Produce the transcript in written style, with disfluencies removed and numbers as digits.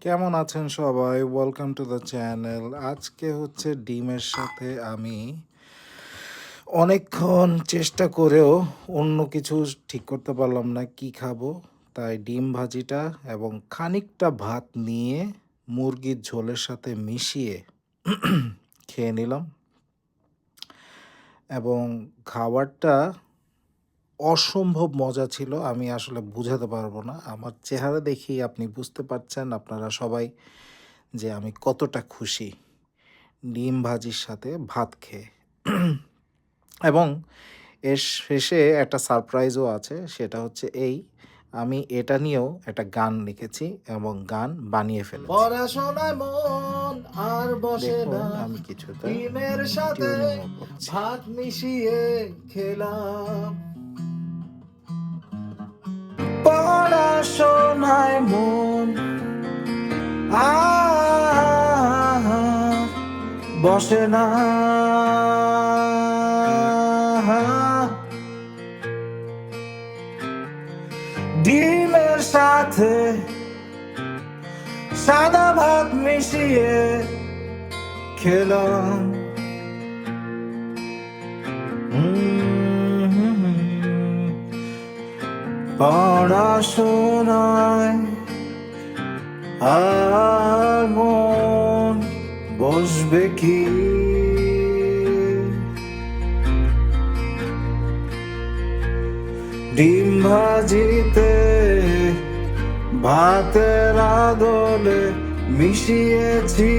কেমন আছেন সবাই? Welcome to the channel. আজকে হচ্ছে ডিমের সাথে আমি অনেকক্ষণ চেষ্টা করেও অন্য কিছু ঠিক করতে পারলাম না কি খাবো। তাই ডিম ভাজিটা এবং খানিকটা ভাত নিয়ে মুরগির ঝোলের সাথে মিশিয়ে খেয়ে নিলাম এবং খাবারটা অসম্ভব মজা ছিল। আমি আসলে বুঝাতে পারবো না। আমার চেহারা দেখেই আপনি বুঝতে পারছেন আপনারা সবাই যে আমি কতটা খুশি ডিম ভাজির সাথে ভাত খেয়ে। এবং এর শেষে একটা সারপ্রাইজও আছে, সেটা হচ্ছে আমি এটা নিয়েও একটা গান লিখেছি এবং গান বানিয়ে ফেলেছি। পড়াশোনায় মন আর বসে না, দেখুন আমি কিছুটা ডিমের সাথে টিউনিংও করছি। ভাত মিশিয়ে খেলাম। পড়াশোনায় মন আর বসে না, ডিমের সাথে সাদা ভাত মিশিয়ে খেলাম। পড়াশোনায় আর মন বসবে কি, ডিম ভাজিতে ভাতের আদলে মিশিয়েছি